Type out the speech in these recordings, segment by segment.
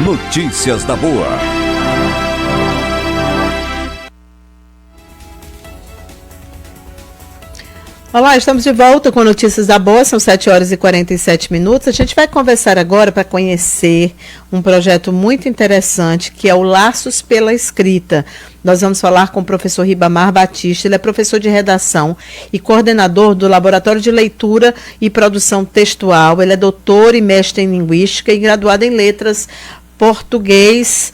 Notícias da Boa. Olá, estamos de volta com Notícias da Boa, são 7h47. A gente vai conversar agora para conhecer um projeto muito interessante, que é o Laços pela Escrita. Nós vamos falar com o professor Ribamar Batista. Ele é professor de redação e coordenador do Laboratório de Leitura e Produção Textual. Ele é doutor e mestre em Linguística e graduado em Letras Português.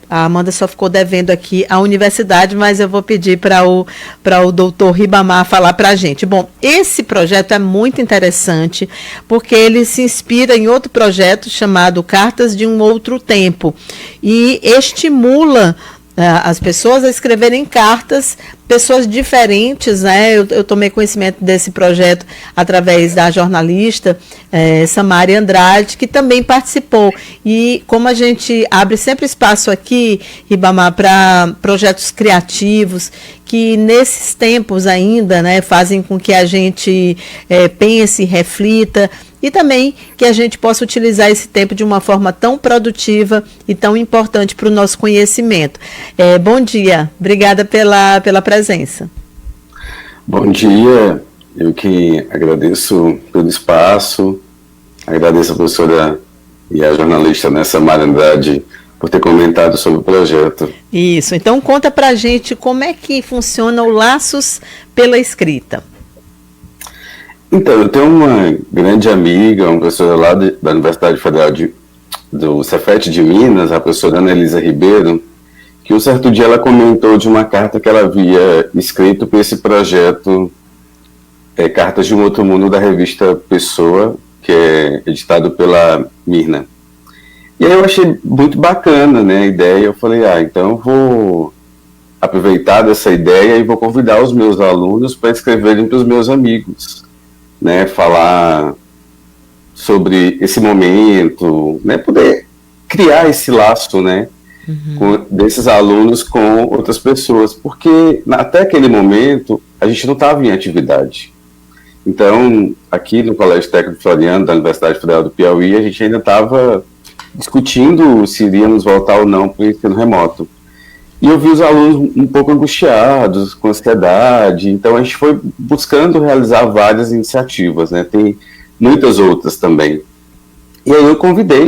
A Amanda só ficou devendo aqui a universidade, mas eu vou pedir para o doutor Ribamar falar para a gente. Bom, esse projeto é muito interessante, porque ele se inspira em outro projeto chamado Cartas de um Outro Tempo, e estimula as pessoas a escreverem cartas, pessoas diferentes, né? Eu tomei conhecimento desse projeto através da jornalista Samari Andrade, que também participou. E como a gente abre sempre espaço aqui, Ribamar, para projetos criativos, que nesses tempos ainda, né, fazem com que a gente pense, reflita, e também que a gente possa utilizar esse tempo de uma forma tão produtiva e tão importante para o nosso conhecimento. Bom dia, obrigada pela presença. Bom dia, eu que agradeço pelo espaço, agradeço a professora e a jornalista Samara Andrade por ter comentado sobre o projeto. Isso, então conta pra gente como é que funciona o Laços pela Escrita. Então, eu tenho uma grande amiga, uma professora lá da Universidade Federal do Cefet de Minas, a professora Ana Elisa Ribeiro, que um certo dia ela comentou de uma carta que ela havia escrito para esse projeto Cartas de um Outro Mundo, da revista Pessoa, que é editado pela Mirna. E aí eu achei muito bacana, né, a ideia. Eu falei, então eu vou aproveitar dessa ideia e vou convidar os meus alunos para escreverem para os meus amigos, né, falar sobre esse momento, né, poder criar esse laço, né, desses alunos com outras pessoas, porque até aquele momento a gente não estava em atividade. Então, aqui no Colégio Técnico Floriano, da Universidade Federal do Piauí, a gente ainda estava discutindo se iríamos voltar ou não para o ensino remoto. E eu vi os alunos um pouco angustiados, com ansiedade, então a gente foi buscando realizar várias iniciativas, né? Tem muitas outras também. E aí eu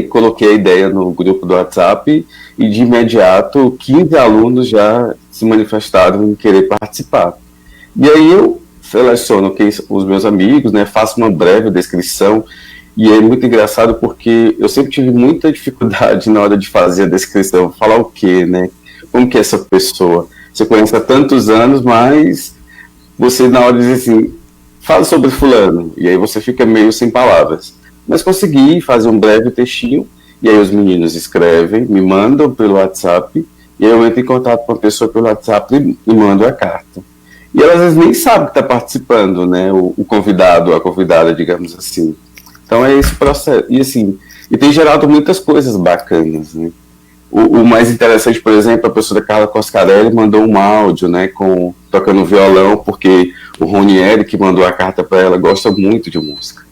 coloquei a ideia no grupo do WhatsApp, e de imediato 15 alunos já se manifestaram em querer participar. E aí eu seleciono os meus amigos, né? Faço uma breve descrição, e é muito engraçado porque eu sempre tive muita dificuldade na hora de fazer a descrição, falar o quê, né? Como que é essa pessoa? Você conhece há tantos anos, mas você na hora diz assim, fala sobre fulano, e aí você fica meio sem palavras. Mas consegui fazer um breve textinho, e aí os meninos escrevem, me mandam pelo WhatsApp, e aí eu entro em contato com a pessoa pelo WhatsApp e mando a carta. E elas às vezes nem sabem que está participando, né? O convidado, a convidada, digamos assim. Então é esse processo. E assim, e tem gerado muitas coisas bacanas, né? O mais interessante, por exemplo, a professora Carla Coscarelli mandou um áudio, né, tocando violão, porque o Ronieri, que mandou a carta para ela, gosta muito de música.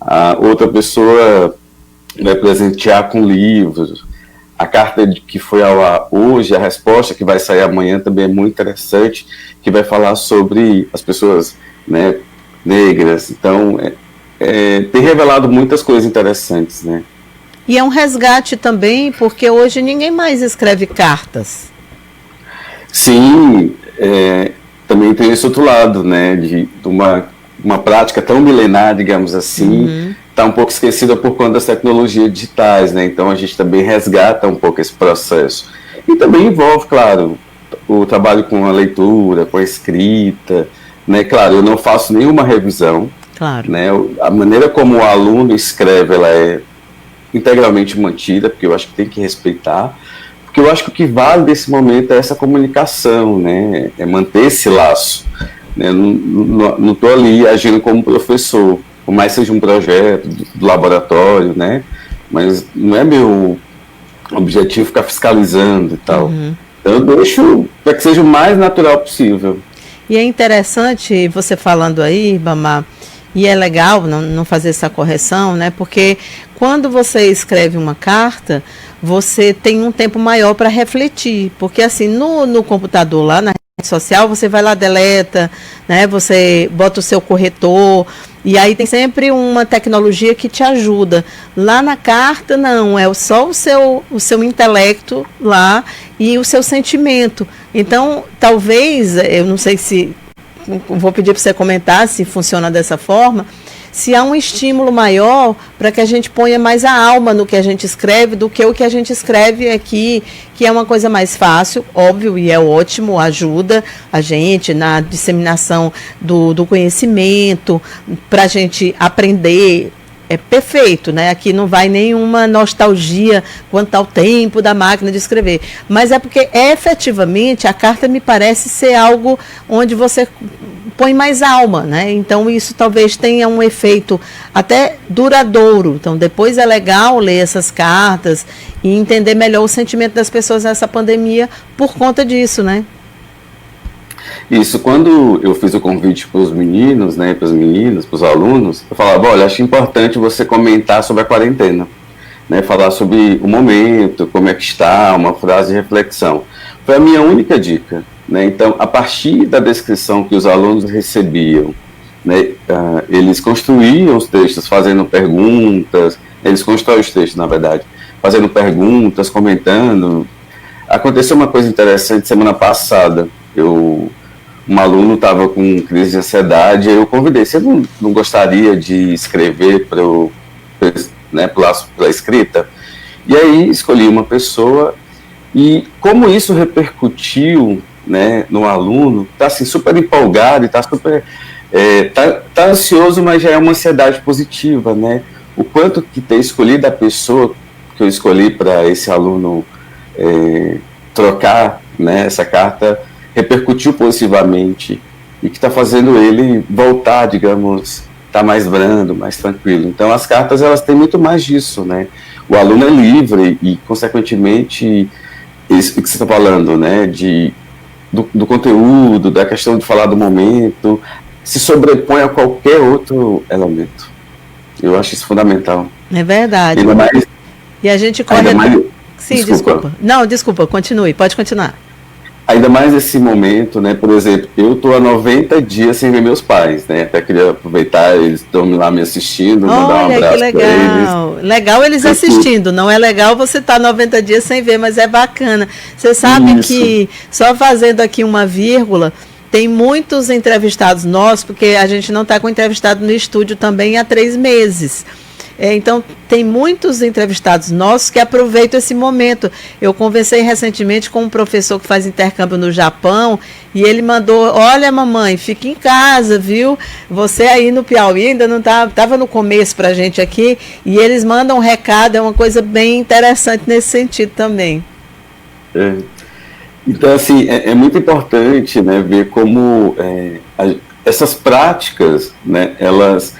A outra pessoa vai presentear com livros. A carta que foi ao ar hoje, a resposta que vai sair amanhã também é muito interessante, que vai falar sobre as pessoas, né, negras. Então, tem revelado muitas coisas interessantes, né? E é um resgate também, porque hoje ninguém mais escreve cartas. Sim, também tem esse outro lado, né, de uma prática tão milenar, digamos assim, está um pouco esquecida por conta das tecnologias digitais, né, então a gente também resgata um pouco esse processo. E também envolve, claro, o trabalho com a leitura, com a escrita, né, claro, eu não faço nenhuma revisão, claro, né, a maneira como o aluno escreve, ela é integralmente mantida, porque eu acho que tem que respeitar, porque eu acho que o que vale desse momento é essa comunicação, né, é manter esse laço, né, não estou ali agindo como professor, por mais seja um projeto do laboratório, né, mas não é meu objetivo ficar fiscalizando e tal, então eu deixo para que seja o mais natural possível. E é interessante, você falando aí, Ribamar, e é legal não fazer essa correção, né? Porque quando você escreve uma carta, você tem um tempo maior para refletir, porque assim, no computador lá na rede social, você vai lá, deleta, né? Você bota o seu corretor, e aí tem sempre uma tecnologia que te ajuda. Lá na carta, não, é só o seu intelecto lá e o seu sentimento. Então, talvez, eu não sei se, vou pedir para você comentar se funciona dessa forma, se há um estímulo maior para que a gente ponha mais a alma no que a gente escreve do que o que a gente escreve aqui, que é uma coisa mais fácil, óbvio, e é ótimo, ajuda a gente na disseminação do conhecimento, para a gente aprender. É perfeito, né? Aqui não vai nenhuma nostalgia quanto ao tempo da máquina de escrever. Mas é porque, efetivamente, a carta me parece ser algo onde você põe mais alma, né? Então, isso talvez tenha um efeito até duradouro. Então, depois é legal ler essas cartas e entender melhor o sentimento das pessoas nessa pandemia por conta disso, né? Isso, quando eu fiz o convite para os meninos, né, para as meninas, para os alunos, eu falava, olha, acho importante você comentar sobre a quarentena, né, falar sobre o momento, como é que está, uma frase de reflexão. Foi a minha única dica, né, então, a partir da descrição que os alunos recebiam, né, eles construíam os textos fazendo perguntas, eles constroem os textos, na verdade, fazendo perguntas, comentando. Aconteceu uma coisa interessante semana passada, um aluno estava com crise de ansiedade, eu convidei, você não gostaria de escrever pela escrita? E aí escolhi uma pessoa, e como isso repercutiu, né, no aluno, está assim, super empolgado, está super tá ansioso, mas já é uma ansiedade positiva, né? O quanto que ter escolhido a pessoa que eu escolhi para esse aluno trocar, né, essa carta, repercutiu positivamente e que está fazendo ele voltar, digamos, tá mais brando, mais tranquilo. Então, as cartas, elas têm muito mais disso, né? O aluno é livre e, consequentemente, isso que você está falando, né, do conteúdo, da questão de falar do momento, se sobrepõe a qualquer outro elemento. Eu acho isso fundamental. É verdade. E a gente corre... Sim, desculpa. Não, desculpa, continue, pode continuar. Ainda mais nesse momento, né? Por exemplo, eu estou há 90 dias sem ver meus pais, né? Até queria aproveitar, eles estão lá me assistindo, mandar um abraço para eles. Legal eles assistindo, não é legal você estar 90 dias sem ver, mas é bacana. Você sabe que, só fazendo aqui uma vírgula, tem muitos entrevistados nossos, porque a gente não está com entrevistado no estúdio também há 3 meses. Então, tem muitos entrevistados nossos que aproveitam esse momento. Eu conversei recentemente com um professor que faz intercâmbio no Japão e ele mandou, olha mamãe, fica em casa, viu? Você aí no Piauí ainda não estava no começo para a gente aqui, e eles mandam um recado, é uma coisa bem interessante nesse sentido também. Então, assim, é muito importante, né, ver como essas práticas, né, elas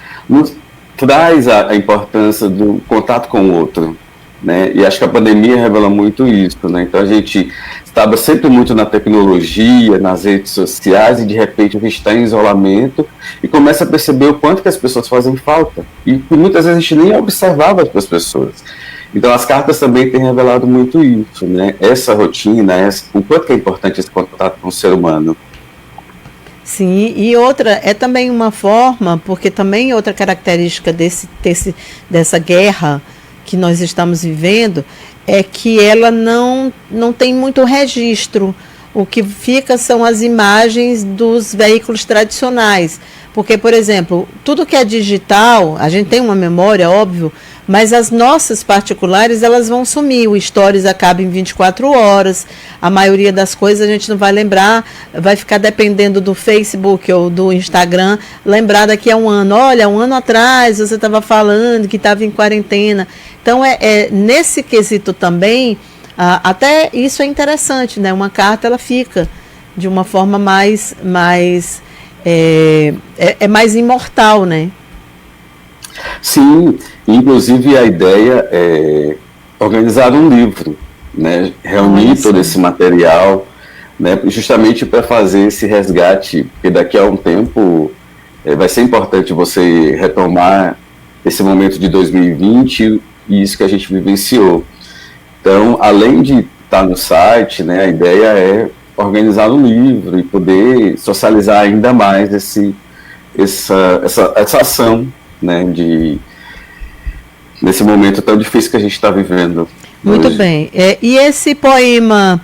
traz a importância do contato com o outro, né? E acho que a pandemia revela muito isso, né? Então a gente estava sempre muito na tecnologia, nas redes sociais, e de repente a gente está em isolamento e começa a perceber o quanto que as pessoas fazem falta. E muitas vezes a gente nem observava as pessoas. Então as cartas também têm revelado muito isso, né? Essa rotina, o quanto que é importante esse contato com o ser humano. Sim, e outra, é também uma forma, porque também outra característica dessa guerra que nós estamos vivendo é que ela não tem muito registro. O que fica são as imagens dos veículos tradicionais. Porque, por exemplo, tudo que é digital, a gente tem uma memória, óbvio, mas as nossas particulares, elas vão sumir. O Stories acaba em 24 horas, a maioria das coisas a gente não vai lembrar, vai ficar dependendo do Facebook ou do Instagram, lembrar daqui a um ano. Olha, um ano atrás você estava falando que estava em quarentena. Então, nesse quesito também, até isso é interessante, né? Uma carta, ela fica de uma forma mais imortal, né? Sim, inclusive a ideia é organizar um livro, né? Reunir todo esse material, né? Justamente para fazer esse resgate, porque daqui a um tempo vai ser importante você retomar esse momento de 2020 e isso que a gente vivenciou. Então, além de estar no site, né, a ideia é organizar no livro e poder socializar ainda mais essa ação, né, nesse momento tão difícil que a gente está vivendo. Muito hoje. bem. E esse poema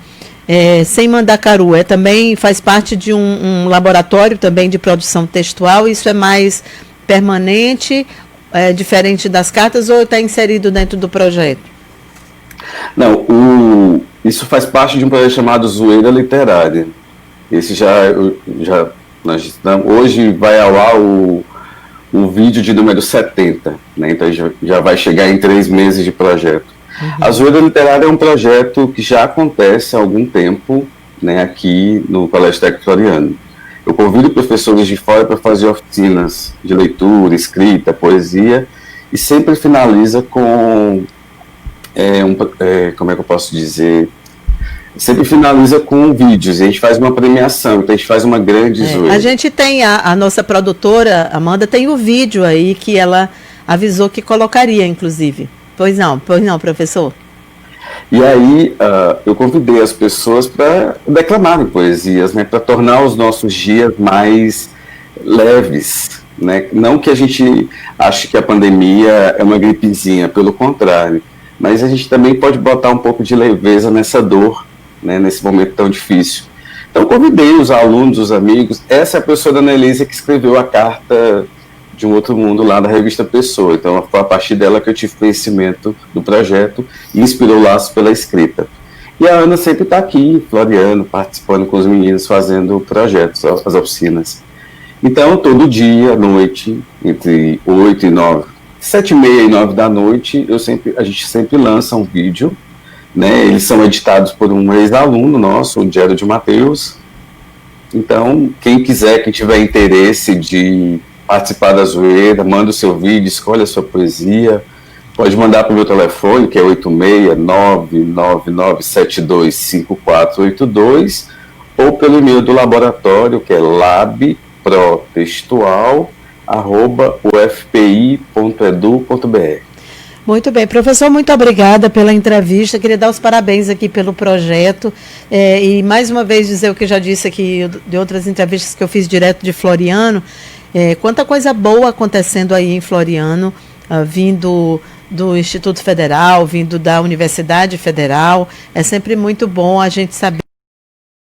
Sem Mandacaru também faz parte de um laboratório também de produção textual? Isso é mais permanente, diferente das cartas, ou está inserido dentro do projeto? Não, isso faz parte de um projeto chamado Zoeira Literária. Esse hoje vai ao ar o vídeo de número 70, né? Então já vai chegar em 3 meses de projeto. Uhum. A Zoeira Literária é um projeto que já acontece há algum tempo, né, aqui no Colégio Técnico Floriano. Eu convido professores de fora para fazer oficinas de leitura, escrita, poesia, e sempre finaliza com como é que eu posso dizer? Sempre finaliza com vídeos, e a gente faz uma premiação, então a gente faz uma grande zoeira. A gente tem a nossa produtora, Amanda, tem o vídeo aí que ela avisou que colocaria, inclusive. Pois não, professor? E aí eu convidei as pessoas para declamarem poesias, né, para tornar os nossos dias mais leves, né? Não que a gente ache que a pandemia é uma gripezinha, pelo contrário, mas a gente também pode botar um pouco de leveza nessa dor, né, nesse momento tão difícil. Então convidei os alunos, os amigos. Essa é a professora Ana Elisa que escreveu a carta de um outro mundo lá da revista Pessoa. Então foi a partir dela que eu tive conhecimento do projeto e inspirou Laços pela Escrita. E a Ana sempre está aqui em Floriano, participando com os meninos, fazendo projetos, as oficinas. Então todo dia, à noite, entre 8 e 9, 7h30 e 9 da noite, a gente sempre lança um vídeo, né? Eles são editados por um ex-aluno nosso, o Diário de Mateus. Então, quem tiver interesse de participar da zoeira, manda o seu vídeo, escolhe a sua poesia, pode mandar para o meu telefone, que é 86999725482, ou pelo e-mail do laboratório, que é labprotextual@ufpi.edu.br. Muito bem, professor, muito obrigada pela entrevista. Queria dar os parabéns aqui pelo projeto e mais uma vez dizer o que eu já disse aqui de outras entrevistas que eu fiz direto de Floriano. Quanta coisa boa acontecendo aí em Floriano, vindo do Instituto Federal, vindo da Universidade Federal. É sempre muito bom a gente saber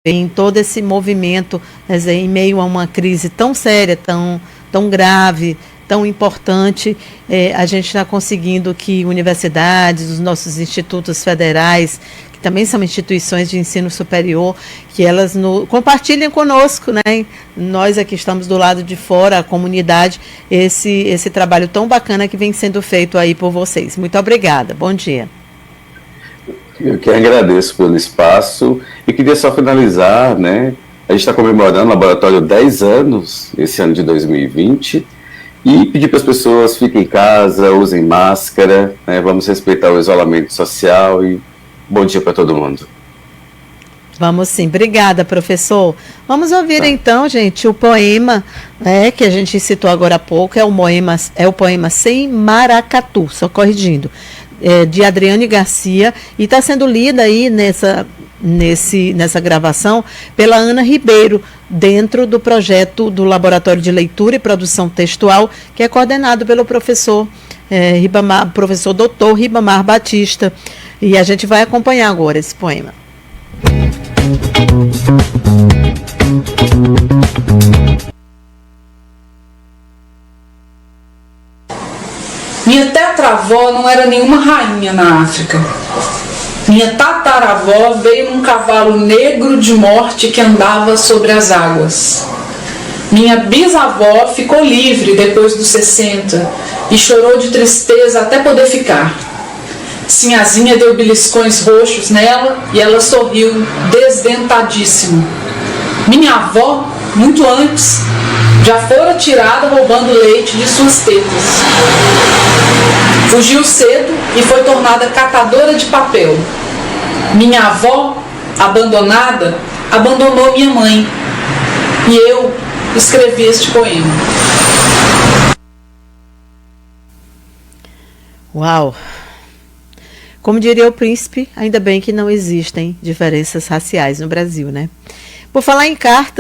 em todo esse movimento, em meio a uma crise tão séria, tão grave, tão importante, a gente está conseguindo que universidades, os nossos institutos federais, que também são instituições de ensino superior, que elas compartilhem conosco, né? Nós aqui estamos do lado de fora, a comunidade, esse trabalho tão bacana que vem sendo feito aí por vocês. Muito obrigada, bom dia. Eu que agradeço pelo espaço e queria só finalizar, né? A gente está comemorando o laboratório 10 anos, esse ano de 2020, e pedir para as pessoas fiquem em casa, usem máscara, né? Vamos respeitar o isolamento social e bom dia para todo mundo. Vamos sim, obrigada, professor. Vamos ouvir então, gente, o poema que a gente citou agora há pouco, é o poema Sem Maracatu, só corrigindo, de Adriane Garcia, e está sendo lida aí nessa gravação pela Ana Ribeiro, dentro do projeto do Laboratório de Leitura e Produção Textual, que é coordenado pelo professor Dr. Ribamar Batista. E a gente vai acompanhar agora esse poema. Minha tetravó não era nenhuma rainha na África. Minha tataravó veio num cavalo negro de morte que andava sobre as águas. Minha bisavó ficou livre depois dos 60 e chorou de tristeza até poder ficar. Sinhazinha deu beliscões roxos nela e ela sorriu desdentadíssima. Minha avó, muito antes, já fora tirada roubando leite de suas tetas. Fugiu cedo e foi tornada catadora de papel. Minha avó, abandonada, abandonou minha mãe. E eu escrevi este poema. Uau! Como diria o príncipe, ainda bem que não existem diferenças raciais no Brasil, né? Por falar em cartas,